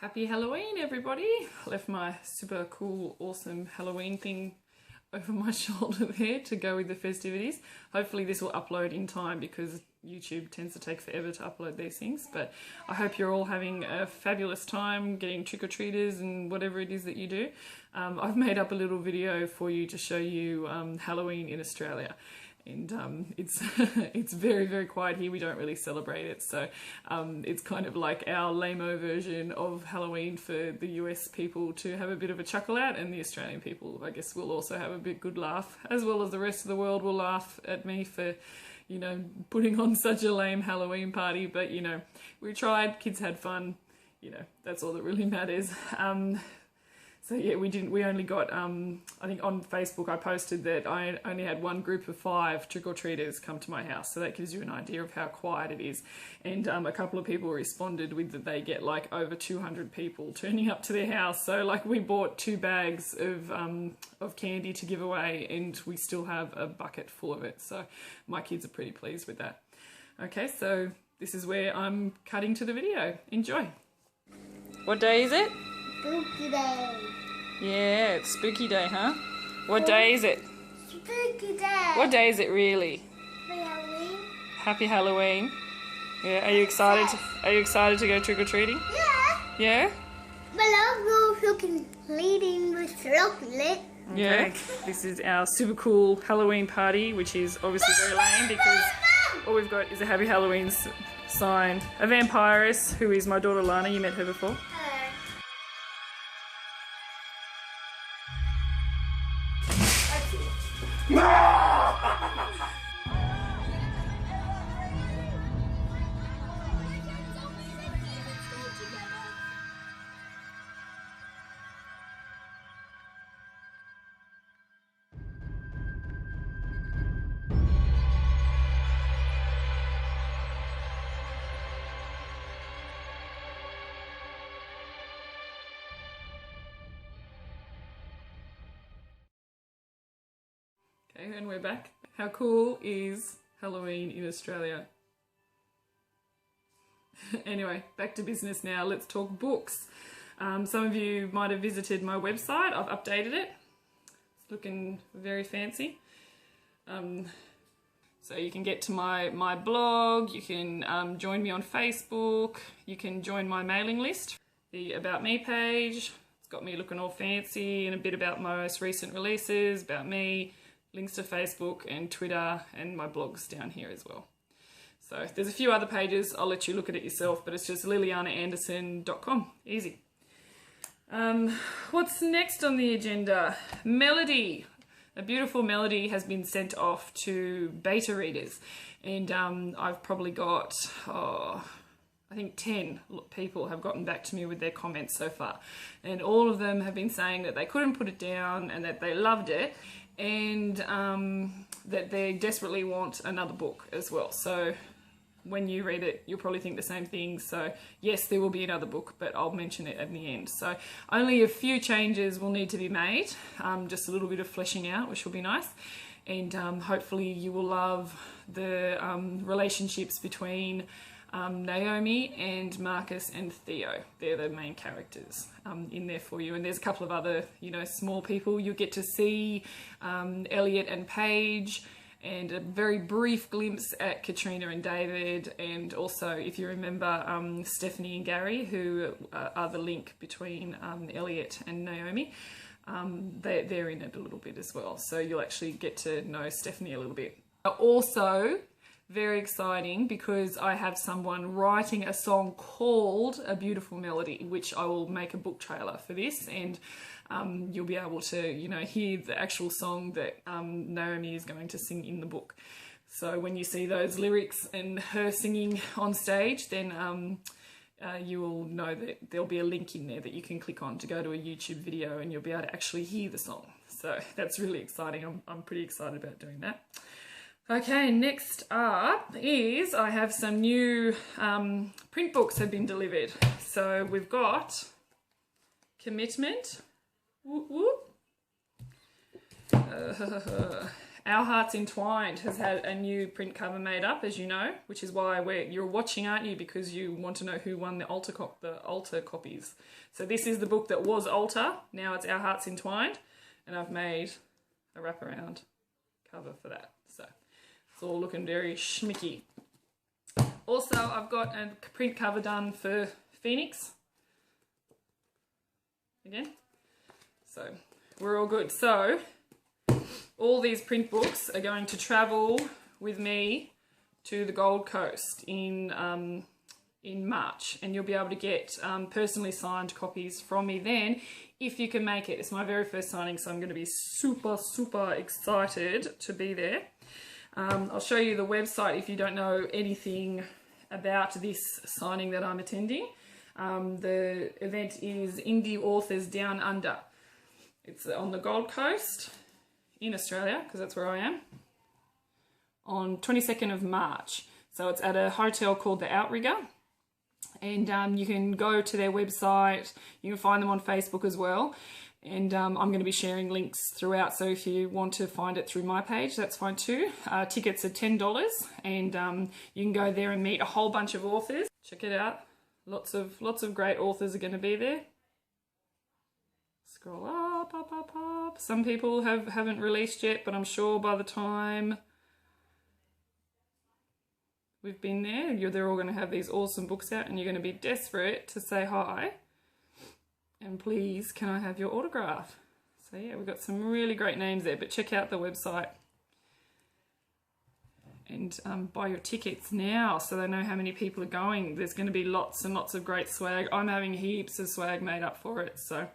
Happy Halloween, everybody! I left my super cool, awesome Halloween thing over my shoulder there to go with the festivities. Hopefully this will upload in time because YouTube tends to take forever to upload these things, but I hope you're all having a fabulous time getting trick-or-treaters and whatever it is that you do. I've made up a little video for you to show you Halloween in Australia. And it's it's very, very quiet here. We don't really celebrate it, so it's kind of like our lame-o version of Halloween for the US people to have a bit of a chuckle at, and the Australian people, I guess, will also have a bit good laugh, as well as the rest of the world will laugh at me for, you know, putting on such a lame Halloween party. But, you know, we tried, kids had fun, you know, that's all that really matters. So yeah, we only got, I think on Facebook I posted that I only had one group of 5 trick-or-treaters come to my house. So that gives you an idea of how quiet it is. And a couple of people responded with that they get like over 200 people turning up to their house. So like we bought 2 bags of candy to give away, and we still have a bucket full of it. So my kids are pretty pleased with that. Okay, so this is where I'm cutting to the video. Enjoy. What day is it? Spooky day. Yeah, it's spooky day, huh? What day is it? Spooky day. What day is it really? Halloween. Happy Halloween. Yeah, are you excited to go trick-or-treating? Yeah. Yeah? But I'll go leading with chocolate. Yeah. This is our super cool Halloween party, which is obviously very lame because all we've got is a Happy Halloween sign. A vampiress, who is my daughter Lana. You met her before. Okay, and we're back. How cool is Halloween in Australia? Anyway, back to business now. Let's talk books. Some of you might have visited my website. I've updated it. It's looking very fancy. So you can get to my blog, you can join me on Facebook, you can join my mailing list, the About Me page. It's got me looking all fancy and a bit about my most recent releases, about me, links to Facebook and Twitter, and my blog's down here as well. So there's a few other pages, I'll let you look at it yourself, but it's just lillianaanderson.com, easy. What's next on the agenda? Melody. A beautiful melody has been sent off to beta readers, and I've probably got, I think 10 people have gotten back to me with their comments so far, and all of them have been saying that they couldn't put it down and that they loved it, and that they desperately want another book as well. So when you read it, you'll probably think the same thing. So yes, there will be another book, but I'll mention it at the end. So only a few changes will need to be made, just a little bit of fleshing out, which will be nice. And hopefully you will love the relationships between Naomi and Marcus and Theo. They're the main characters in there for you. And there's a couple of other, you know, small people. You'll get to see Elliot and Paige, and a very brief glimpse at Katrina and David, and also, if you remember, Stephanie and Gary, who are the link between Elliot and Naomi. They're in it a little bit as well, so you'll actually get to know Stephanie a little bit. Also, very exciting, because I have someone writing a song called A Beautiful Melody, which I will make a book trailer for this, and you'll be able to, you know, hear the actual song that Naomi is going to sing in the book. So when you see those lyrics and her singing on stage, then you will know that there'll be a link in there that you can click on to go to a YouTube video, and you'll be able to actually hear the song. So that's really exciting. I'm pretty excited about doing that. Okay, next up is I have some new print books have been delivered. So we've got Commitment, whoop, whoop. Our Hearts Entwined has had a new print cover made up, as you know, which is why you're watching, aren't you? Because you want to know who won the Alta copies. So this is the book that was Alta. Now it's Our Hearts Entwined, and I've made a wraparound cover for that. So it's all looking very schmicky. Also, I've got a print cover done for Phoenix. Again. So we're all good. So all these print books are going to travel with me to the Gold Coast in March, and you'll be able to get personally signed copies from me then if you can make it. It's my very first signing, so I'm going to be super, super excited to be there. I'll show you the website if you don't know anything about this signing that I'm attending. The event is Indie Authors Down Under. It's on the Gold Coast in Australia, because that's where I am, on 22nd of March. So it's at a hotel called the Outrigger, and you can go to their website. You can find them on Facebook as well, and I'm going to be sharing links throughout, so if you want to find it through my page, that's fine too. Tickets are $10, and you can go there and meet a whole bunch of authors. Check it out. Lots of great authors are going to be there. Scroll up, up, up, up. Some people haven't released yet, but I'm sure by the time we've been there, they're all going to have these awesome books out, and you're going to be desperate to say hi. And please, can I have your autograph? So yeah, we've got some really great names there, but check out the website and buy your tickets now so they know how many people are going. There's going to be lots and lots of great swag. I'm having heaps of swag made up for it, so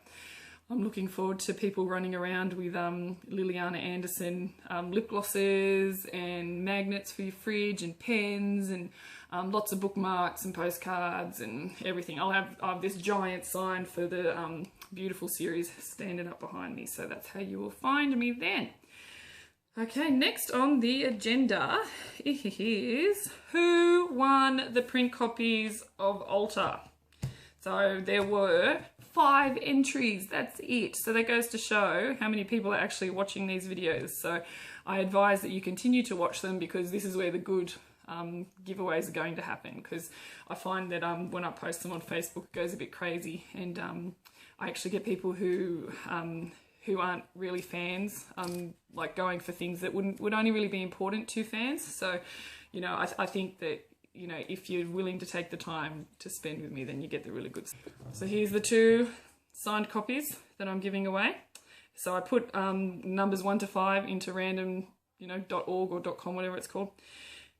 I'm looking forward to people running around with Lilliana Anderson lip glosses and magnets for your fridge and pens and lots of bookmarks and postcards and everything. I have this giant sign for the beautiful series standing up behind me, so that's how you will find me then. Okay, next on the agenda is who won the print copies of Alta. So there were 5 entries, that's it. So that goes to show how many people are actually watching these videos. So I advise that you continue to watch them, because this is where the good giveaways are going to happen, because I find that when I post them on Facebook, it goes a bit crazy, and I actually get people who aren't really fans, like going for things that would only really be important to fans. So, you know, I think that, you know, if you're willing to take the time to spend with me, then you get the really good stuff. So here's the 2 signed copies that I'm giving away. So I put numbers 1 to 5 into random, you know, .org or .com, whatever it's called.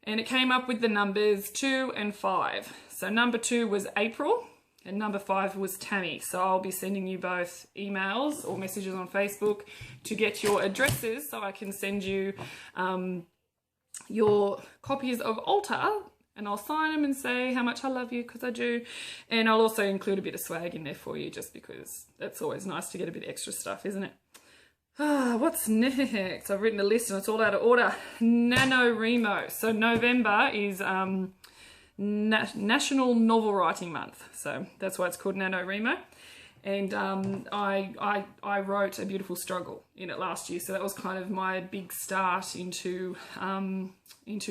And it came up with the numbers 2 and 5. So number 2 was April, and number 5 was Tammy. So I'll be sending you both emails or messages on Facebook to get your addresses, so I can send you your copies of Alta, and I'll sign them and say how much I love you, because I do. And I'll also include a bit of swag in there for you, just because it's always nice to get a bit of extra stuff, isn't it? What's next? I've written a list and it's all out of order. NaNoWriMo. So November is National Novel Writing Month. So that's why it's called NaNoWriMo. And I wrote A Beautiful Struggle in it last year, so that was kind of my big start into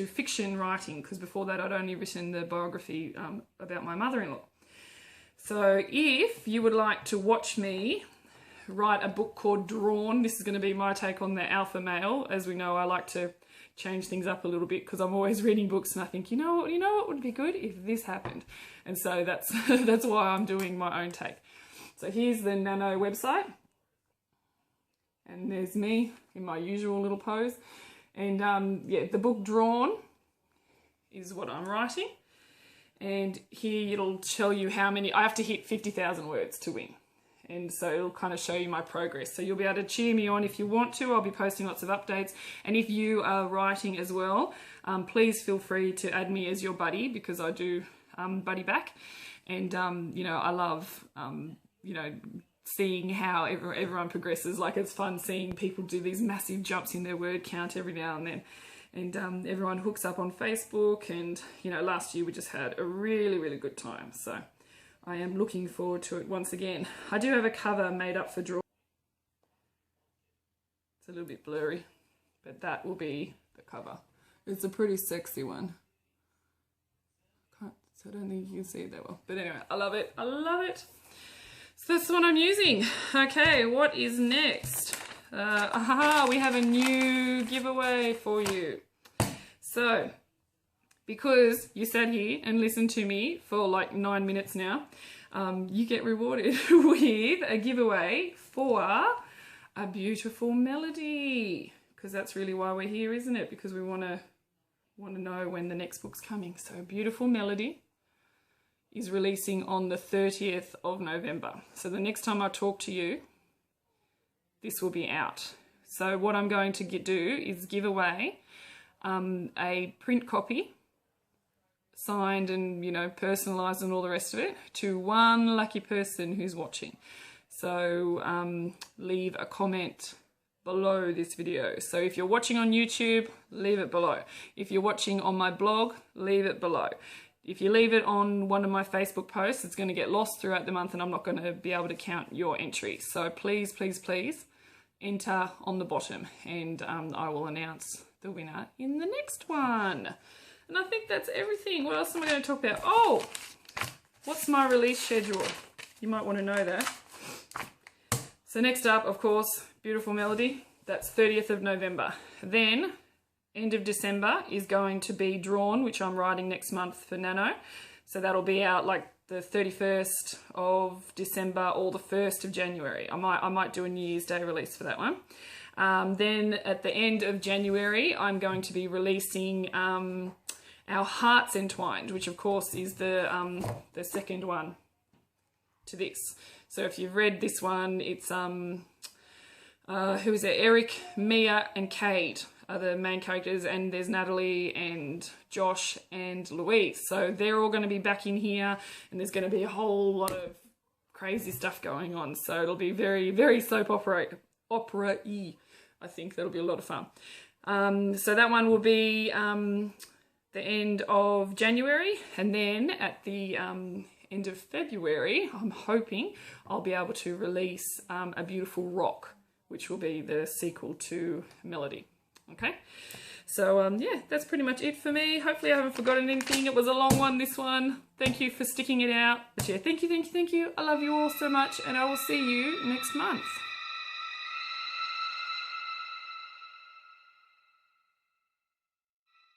fiction writing, because before that I'd only written the biography about my mother-in-law. So if you would like to watch me write a book called Drawn, this is going to be my take on the alpha male. As we know, I like to change things up a little bit, because I'm always reading books and I think, you know what would be good if this happened, and so that's that's why I'm doing my own take. So here's the Nano website, and there's me in my usual little pose, and yeah, the book Drawn is what I'm writing, and here it'll tell you how many, I have to hit 50,000 words to win, and so it'll kind of show you my progress. So you'll be able to cheer me on if you want to. I'll be posting lots of updates, and if you are writing as well, please feel free to add me as your buddy, because I do buddy back, and you know, I love you know, seeing how everyone progresses. Like, it's fun seeing people do these massive jumps in their word count every now and then, and everyone hooks up on Facebook, and you know, last year we just had a really, really good time, so I am looking forward to it once again. I do have a cover made up for Draw. It's a little bit blurry, but that will be the cover. It's a pretty sexy one. So I don't think you can see it that well. But anyway, I love it. I love it. So that's the one I'm using. Okay, what is next? We have a new giveaway for you. So, because you sat here and listened to me for like 9 minutes now, you get rewarded with a giveaway for a beautiful melody. Because that's really why we're here, isn't it? Because we want to know when the next book's coming. So, Beautiful Melody is releasing on the 30th of November. So the next time I talk to you, this will be out. So what I'm going to do is give away a print copy, signed and, you know, personalised and all the rest of it, to one lucky person who's watching. So leave a comment below this video. So if you're watching on YouTube, leave it below. If you're watching on my blog, leave it below. If you leave it on one of my Facebook posts, it's going to get lost throughout the month and I'm not going to be able to count your entry. So please, please, please enter on the bottom and I will announce the winner in the next one. And I think that's everything. What else am I going to talk about? Oh, what's my release schedule? You might want to know that. So next up, of course, Beautiful Melody. That's 30th of November. Then end of December is going to be Drawn, which I'm writing next month for Nano. So that'll be out like the 31st of December or the 1st of January. I might do a New Year's Day release for that one. Then at the end of January, I'm going to be releasing our Hearts Entwined, which of course is the second one to this. So if you've read this one, it's who is it? Eric, Mia, and Cade are the main characters, and there's Natalie and Josh and Louise. So they're all going to be back in here, and there's going to be a whole lot of crazy stuff going on. So it'll be very, very soap opera-y. I think that'll be a lot of fun. So that one will be the end of January, and then at the end of February, I'm hoping I'll be able to release A Beautiful Rock, which will be the sequel to Melody. Okay, so yeah, that's pretty much it for me. Hopefully I haven't forgotten anything. It was a long one, this one. Thank you for sticking it out. But yeah, thank you. I love you all so much, and I will see you next month.